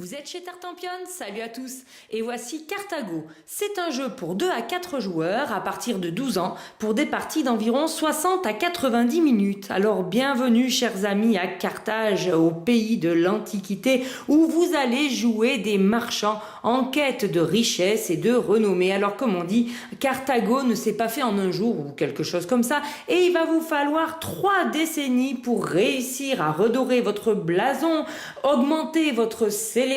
Vous êtes chez Tartampion? Salut à tous. Et voici Carthago. C'est un jeu pour 2 à 4 joueurs à partir de 12 ans pour des parties d'environ 60 à 90 minutes. Alors bienvenue chers amis à Carthage, au pays de l'Antiquité où vous allez jouer des marchands en quête de richesse et de renommée. Alors comme on dit, Carthago ne s'est pas fait en un jour ou quelque chose comme ça et il va vous falloir 3 décennies pour réussir à redorer votre blason, augmenter votre célébrité,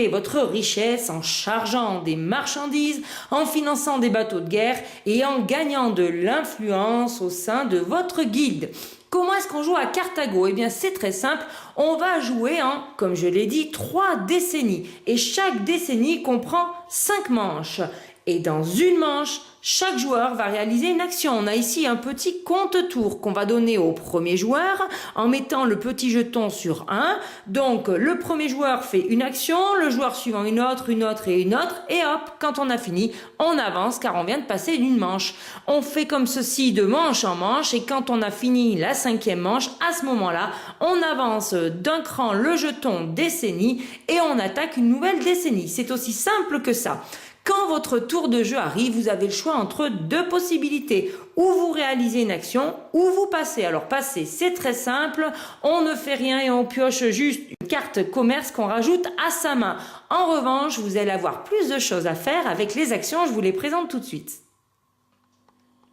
votre richesse en chargeant des marchandises, en finançant des bateaux de guerre et en gagnant de l'influence au sein de votre guilde. Comment est-ce qu'on joue à Carthago? Eh bien c'est très simple, on va jouer en, comme je l'ai dit, 3 décennies et chaque décennie comprend 5 manches. Et dans une manche, chaque joueur va réaliser une action. On a ici un petit compte-tour qu'on va donner au premier joueur en mettant le petit jeton sur 1. Donc le premier joueur fait une action, le joueur suivant une autre et une autre. Et hop, quand on a fini, on avance car on vient de passer d'une manche. On fait comme ceci de manche en manche et quand on a fini la 5e manche, à ce moment-là, on avance d'un cran le jeton décennie et on attaque une nouvelle décennie. C'est aussi simple que ça. Quand votre tour de jeu arrive, vous avez le choix entre 2 possibilités. Ou vous réalisez une action, ou vous passez. Alors passer, c'est très simple. On ne fait rien et on pioche juste une carte commerce qu'on rajoute à sa main. En revanche, vous allez avoir plus de choses à faire avec les actions. Je vous les présente tout de suite.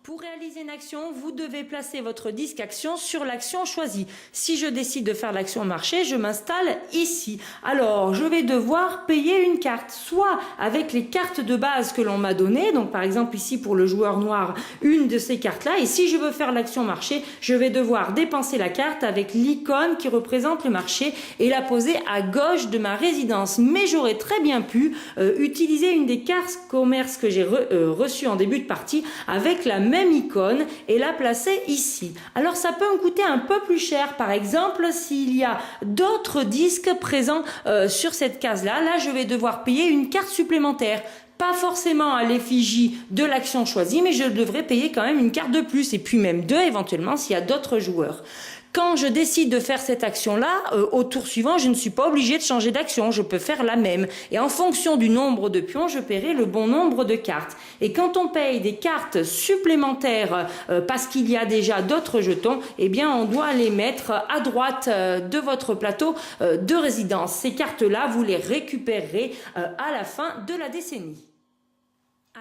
Pour réaliser une action, vous devez placer votre disque action sur l'action choisie. Si je décide de faire l'action marché, je m'installe ici. Alors, je vais devoir payer une carte, soit avec les cartes de base que l'on m'a données, donc par exemple ici pour le joueur noir, une de ces cartes-là, et si je veux faire l'action marché, je vais devoir dépenser la carte avec l'icône qui représente le marché et la poser à gauche de ma résidence. Mais j'aurais très bien pu utiliser une des cartes commerce que j'ai reçues en début de partie avec la même icône et la placer ici. Alors ça peut me coûter un peu plus cher. Par exemple, s'il y a d'autres disques présents sur cette case-là, là je vais devoir payer une carte supplémentaire. Pas forcément à l'effigie de l'action choisie, mais je devrais payer quand même une carte de plus et puis même 2 éventuellement s'il y a d'autres joueurs. Quand je décide de faire cette action-là, au tour suivant, je ne suis pas obligé de changer d'action, je peux faire la même. Et en fonction du nombre de pions, je paierai le bon nombre de cartes. Et quand on paye des cartes supplémentaires parce qu'il y a déjà d'autres jetons, eh bien on doit les mettre à droite de votre plateau de résidence. Ces cartes-là, vous les récupérerez à la fin de la décennie.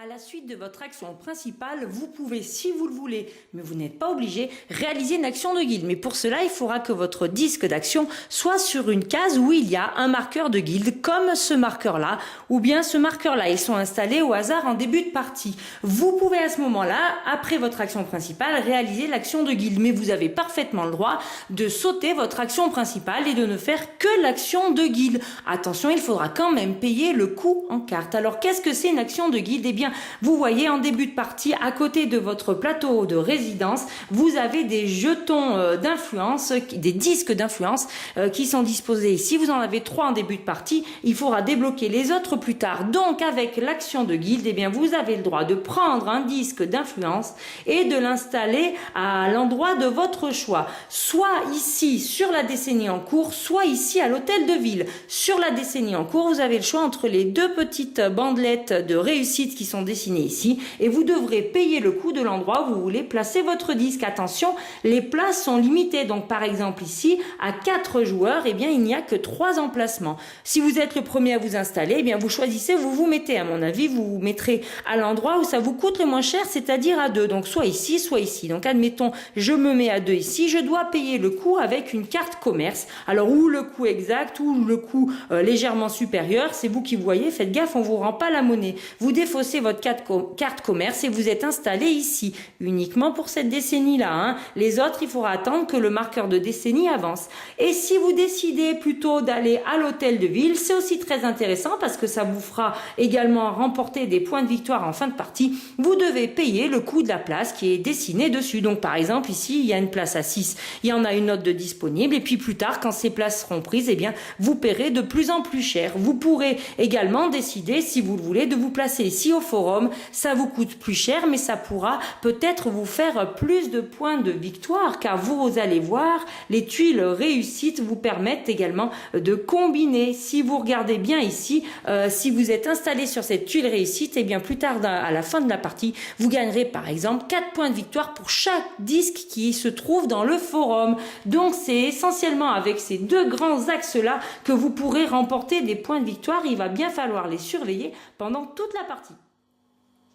À la suite de votre action principale, vous pouvez, si vous le voulez, mais vous n'êtes pas obligé, réaliser une action de guilde. Mais pour cela, il faudra que votre disque d'action soit sur une case où il y a un marqueur de guilde, comme ce marqueur-là, ou bien ce marqueur-là. Ils sont installés au hasard en début de partie. Vous pouvez à ce moment-là, après votre action principale, réaliser l'action de guilde. Mais vous avez parfaitement le droit de sauter votre action principale et de ne faire que l'action de guilde. Attention, il faudra quand même payer le coût en carte. Alors, qu'est-ce que c'est une action de guilde? Eh bien, vous voyez en début de partie, à côté de votre plateau de résidence, vous avez des jetons d'influence, des disques d'influence qui sont disposés ici. Vous en avez 3 en début de partie. Il faudra débloquer les autres plus tard. Donc, avec l'action de guilde, eh bien, vous avez le droit de prendre un disque d'influence et de l'installer à l'endroit de votre choix. Soit ici, sur la décennie en cours, soit ici à l'hôtel de ville. Sur la décennie en cours, vous avez le choix entre les 2 petites bandelettes de réussite qui sont dessinées ici et vous devrez payer le coût de l'endroit où vous voulez placer votre disque. Attention, les places sont limitées. Donc par exemple ici, à 4 joueurs, eh bien il n'y a que 3 emplacements. Si vous êtes le premier à vous installer, eh bien vous choisissez, vous vous mettez, à mon avis, vous vous mettrez à l'endroit où ça vous coûte le moins cher, c'est-à-dire à 2. Donc soit ici, soit ici. Donc admettons, je me mets à 2 ici, je dois payer le coût avec une carte commerce. Alors ou le coût exact ou le coût légèrement supérieur, c'est vous qui voyez, faites gaffe, on vous rend pas la monnaie. Vous défaussez votre carte commerce et vous êtes installé ici, uniquement pour cette décennie-là. Les autres, il faudra attendre que le marqueur de décennie avance. Et si vous décidez plutôt d'aller à l'hôtel de ville, c'est aussi très intéressant parce que ça vous fera également remporter des points de victoire en fin de partie. Vous devez payer le coût de la place qui est dessiné dessus. Donc par exemple, ici, il y a une place à 6, il y en a une autre de disponible et puis plus tard, quand ces places seront prises, eh bien, vous paierez de plus en plus cher. Vous pourrez également décider, si vous le voulez, de vous placer ici au forum. Ça vous coûte plus cher, mais ça pourra peut-être vous faire plus de points de victoire, car vous allez voir, les tuiles réussites vous permettent également de combiner. Si vous regardez bien ici, si vous êtes installé sur cette tuile réussite, et bien plus tard à la fin de la partie, vous gagnerez par exemple 4 points de victoire pour chaque disque qui se trouve dans le forum. Donc c'est essentiellement avec ces deux grands axes-là que vous pourrez remporter des points de victoire. Il va bien falloir les surveiller pendant toute la partie.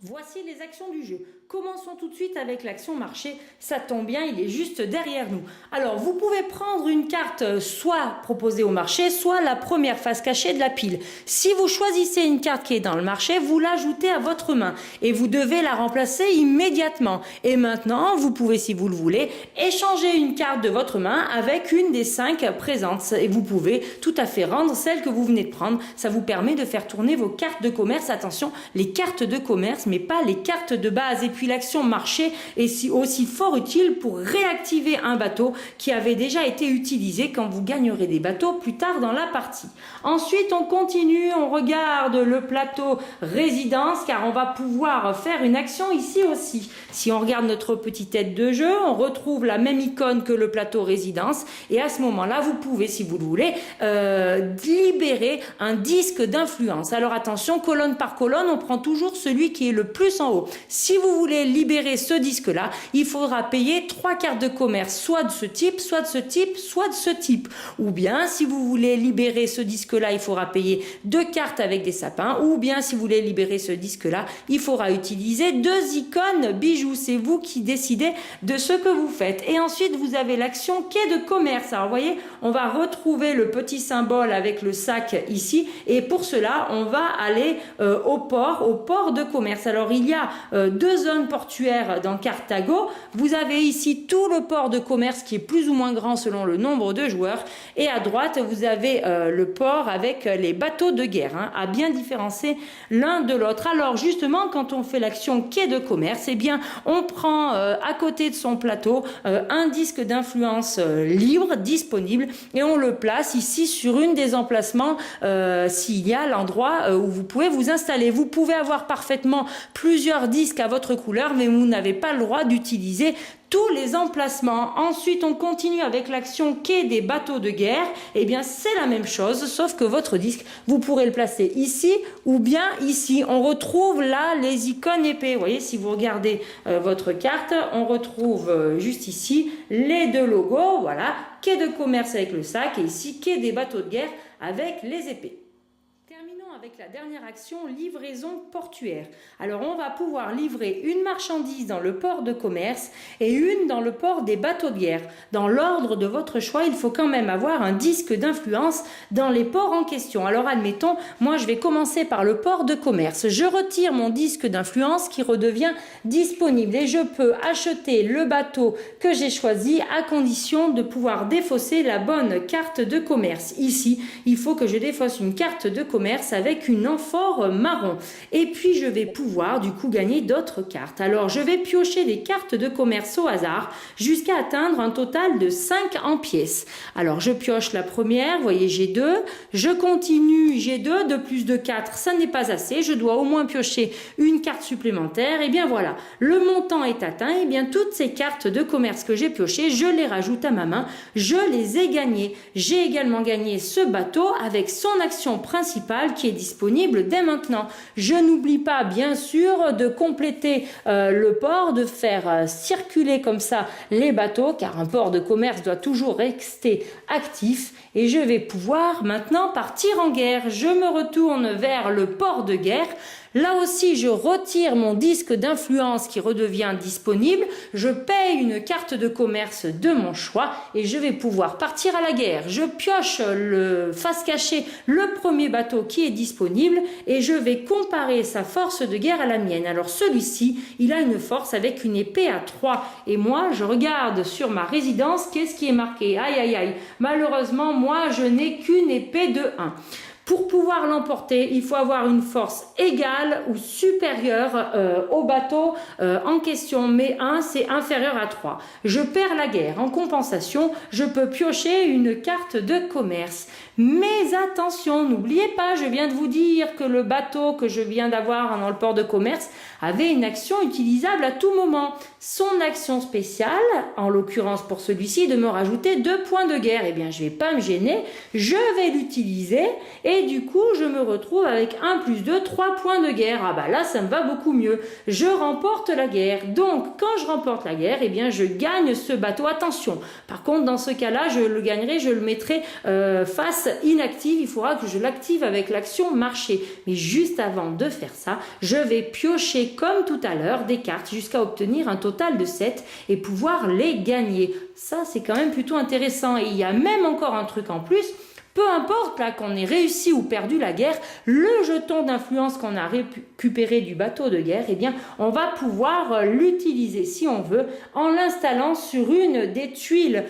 Voici les actions du jeu. Commençons tout de suite avec l'action marché. Ça tombe bien, il est juste derrière nous. Alors, vous pouvez prendre une carte soit proposée au marché, soit la première face cachée de la pile. Si vous choisissez une carte qui est dans le marché, vous l'ajoutez à votre main et vous devez la remplacer immédiatement. Et maintenant, vous pouvez, si vous le voulez, échanger une carte de votre main avec une des 5 présentes. Et vous pouvez tout à fait rendre celle que vous venez de prendre. Ça vous permet de faire tourner vos cartes de commerce. Attention, les cartes de commerce, mais pas les cartes de base. Et puis l'action marché est aussi fort utile pour réactiver un bateau qui avait déjà été utilisé quand vous gagnerez des bateaux plus tard dans la partie. Ensuite, on continue, on regarde le plateau résidence car on va pouvoir faire une action ici aussi. Si on regarde notre petite tête de jeu, on retrouve la même icône que le plateau résidence et à ce moment-là, vous pouvez, si vous le voulez, libérer un disque d'influence. Alors attention, colonne par colonne, on prend toujours celui qui est le plus en haut. Si vous voulez libérer ce disque-là, il faudra payer 3 cartes de commerce, soit de ce type, soit de ce type, soit de ce type. Ou bien, si vous voulez libérer ce disque-là, il faudra payer 2 cartes avec des sapins. Ou bien, si vous voulez libérer ce disque-là, il faudra utiliser 2 icônes bijoux. C'est vous qui décidez de ce que vous faites. Et ensuite, vous avez l'action quai de commerce. Alors, vous voyez, on va retrouver le petit symbole avec le sac ici. Et pour cela, on va aller au port de commerce. Alors, il y a 2 zones portuaire dans Carthago. Vous avez ici tout le port de commerce qui est plus ou moins grand selon le nombre de joueurs et à droite vous avez le port avec les bateaux de guerre à bien différencier l'un de l'autre. Alors justement quand on fait l'action quai de commerce, eh bien on prend à côté de son plateau un disque d'influence libre disponible et on le place ici sur une des emplacements s'il y a l'endroit où vous pouvez vous installer. Vous pouvez avoir parfaitement plusieurs disques à votre couleur, mais vous n'avez pas le droit d'utiliser tous les emplacements. Ensuite, on continue avec l'action quai des bateaux de guerre. Eh bien, c'est la même chose, sauf que votre disque, vous pourrez le placer ici ou bien ici. On retrouve là les icônes épées. Vous voyez, si vous regardez votre carte, on retrouve juste ici les 2 logos. Voilà, quai de commerce avec le sac et ici quai des bateaux de guerre avec les épées. Terminons avec la dernière action, livraison portuaire. Alors on va pouvoir livrer une marchandise dans le port de commerce et une dans le port des bateaux de guerre. Dans l'ordre de votre choix, il faut quand même avoir un disque d'influence dans les ports en question. Alors admettons, moi je vais commencer par le port de commerce. Je retire mon disque d'influence qui redevient disponible et je peux acheter le bateau que j'ai choisi à condition de pouvoir défausser la bonne carte de commerce. Ici, il faut que je défausse une carte de commerce avec une amphore marron. Et puis je vais pouvoir du coup gagner d'autres cartes. Alors je vais piocher des cartes de commerce au hasard jusqu'à atteindre un total de 5 en pièces. Alors je pioche la première, vous voyez j'ai 2, je continue, j'ai 2, de plus de 4, ça n'est pas assez, je dois au moins piocher une carte supplémentaire. Et bien voilà, le montant est atteint, et bien toutes ces cartes de commerce que j'ai piochées, je les rajoute à ma main, je les ai gagnées. J'ai également gagné ce bateau avec son action principale qui est disponible dès maintenant. Je n'oublie pas bien sûr de compléter le port, de faire circuler comme ça les bateaux car un port de commerce doit toujours rester actif et je vais pouvoir maintenant partir en guerre. Je me retourne vers le port de guerre. Là aussi, je retire mon disque d'influence qui redevient disponible. Je paye une carte de commerce de mon choix et je vais pouvoir partir à la guerre. Je pioche le face cachée, le premier bateau qui est disponible et je vais comparer sa force de guerre à la mienne. Alors celui-ci, il a une force avec une épée à 3 et moi, je regarde sur ma résidence, qu'est-ce qui est marqué? Aïe aïe aïe, malheureusement, moi, je n'ai qu'une épée de 1. Pour pouvoir l'emporter, il faut avoir une force égale ou supérieure au bateau en question, mais 1 c'est inférieur à 3. Je perds la guerre. En compensation, je peux piocher une carte de commerce. Mais attention, n'oubliez pas, je viens de vous dire que le bateau que je viens d'avoir dans le port de commerce avait une action utilisable à tout moment. Son action spéciale, en l'occurrence pour celui-ci, de me rajouter 2 points de guerre. Eh bien, je ne vais pas me gêner, je vais l'utiliser et du coup, je me retrouve avec 1 plus 2, 3 points de guerre. Ah bah là, ça me va beaucoup mieux. Je remporte la guerre. Donc, quand je remporte la guerre, eh bien, je gagne ce bateau. Attention, par contre, dans ce cas-là, je le gagnerai, je le mettrai face inactive. Il faudra que je l'active avec l'action marcher. Mais juste avant de faire ça, je vais piocher comme tout à l'heure des cartes jusqu'à obtenir un total de 7 et pouvoir les gagner. Ça, c'est quand même plutôt intéressant. Et il y a même encore un truc en plus. Peu importe là qu'on ait réussi ou perdu la guerre, le jeton d'influence qu'on a récupéré du bateau de guerre, eh bien, on va pouvoir l'utiliser si on veut en l'installant sur une des tuiles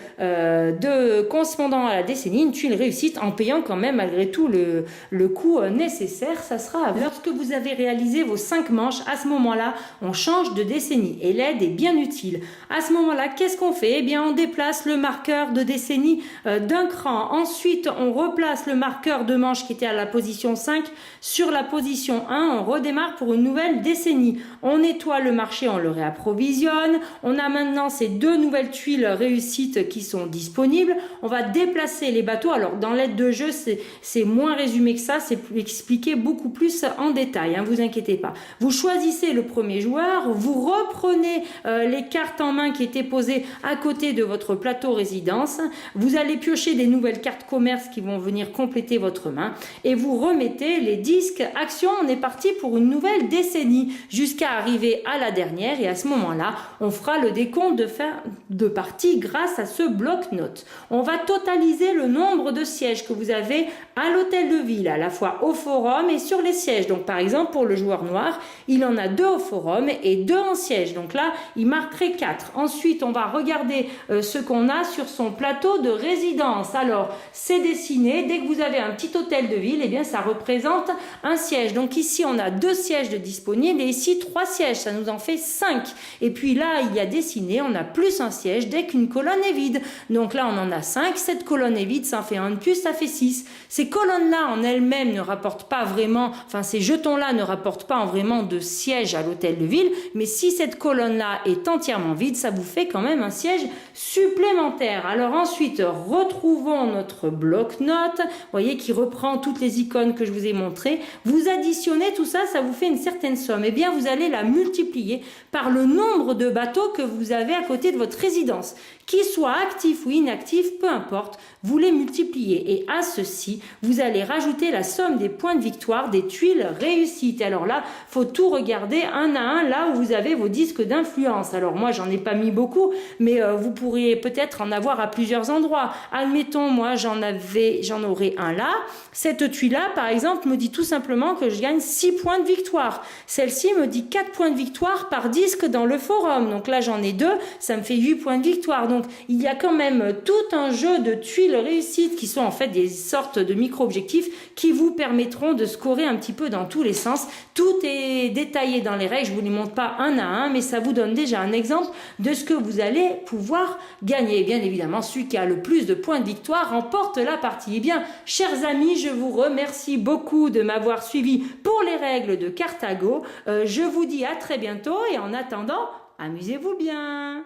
correspondant à la décennie, une tuile réussite, en payant quand même malgré tout le coût nécessaire. Ça sera à vous. Lorsque vous avez réalisé vos 5 manches, à ce moment-là, on change de décennie et l'aide est bien utile. À ce moment-là, qu'est-ce qu'on fait? Eh bien, on déplace le marqueur de décennie d'un cran. Ensuite, on replace le marqueur de manche qui était à la position 5 sur la position 1, on redémarre pour une nouvelle décennie. On nettoie le marché, on le réapprovisionne. On a maintenant ces 2 nouvelles tuiles réussites qui sont disponibles. On va déplacer les bateaux. Alors dans l'aide de jeu, c'est moins résumé que ça, c'est expliqué beaucoup plus en détail, hein, vous inquiétez pas. Vous choisissez le premier joueur, vous reprenez les cartes en main qui étaient posées à côté de votre plateau résidence. Vous allez piocher des nouvelles cartes commerce qui vont venir compléter votre main et vous remettez les disques action. On est parti pour une nouvelle décennie jusqu'à arriver à la dernière et à ce moment-là, on fera le décompte de fin de partie grâce à ce bloc-notes. On va totaliser le nombre de sièges que vous avez à l'hôtel de ville, à la fois au forum et sur les sièges. Donc par exemple, pour le joueur noir, il en a 2 au forum et 2 en siège. Donc là, il marquerait 4. Ensuite, on va regarder ce qu'on a sur son plateau de résidence. Alors, c'est dessiné. Dès que vous avez un petit hôtel de ville, eh bien, ça représente un siège. Donc ici, on a 2 sièges de disponibles et ici 3 sièges. Ça nous en fait 5. Et puis là, il y a dessiné, on a plus un siège dès qu'une colonne est vide. Donc là, on en a 5. Cette colonne est vide, ça en fait 1 de plus, ça fait 6. Ces colonnes-là, en elles-mêmes, ne rapportent pas vraiment, enfin, ces jetons-là ne rapportent pas vraiment de siège à l'hôtel de ville. Mais si cette colonne-là est entièrement vide, ça vous fait quand même un siège supplémentaire. Alors ensuite, retrouvons notre bloc-notes, voyez, qui reprend toutes les icônes que je vous ai montrées. Vous additionnez tout ça, ça vous fait une certaine somme. Eh bien, vous allez la multiplier par le nombre de bateaux que vous avez à côté de votre résidence. Qu'ils soient actifs ou inactifs, peu importe, vous les multipliez. Et à ceci, vous allez rajouter la somme des points de victoire des tuiles réussites. Alors là, faut tout regarder un à un, là où vous avez vos disques d'influence. Alors moi, j'en ai pas mis beaucoup, mais vous pourriez peut-être en avoir à plusieurs endroits. Admettons, moi, j'en aurais un là. Cette tuile-là, par exemple, me dit tout simplement que je gagne 6 points de victoire. Celle-ci me dit 4 points de victoire par disque dans le forum. Donc là, j'en ai 2, ça me fait 8 points de victoire. Donc, il y a quand même tout un jeu de tuiles réussites qui sont en fait des sortes de micro-objectifs qui vous permettront de scorer un petit peu dans tous les sens. Tout est détaillé dans les règles, je ne vous les montre pas un à un, mais ça vous donne déjà un exemple de ce que vous allez pouvoir gagner. Et bien évidemment, celui qui a le plus de points de victoire remporte la partie. Eh bien, chers amis, je vous remercie beaucoup de m'avoir suivi pour les règles de Carthago. Je vous dis à très bientôt et en attendant, amusez-vous bien.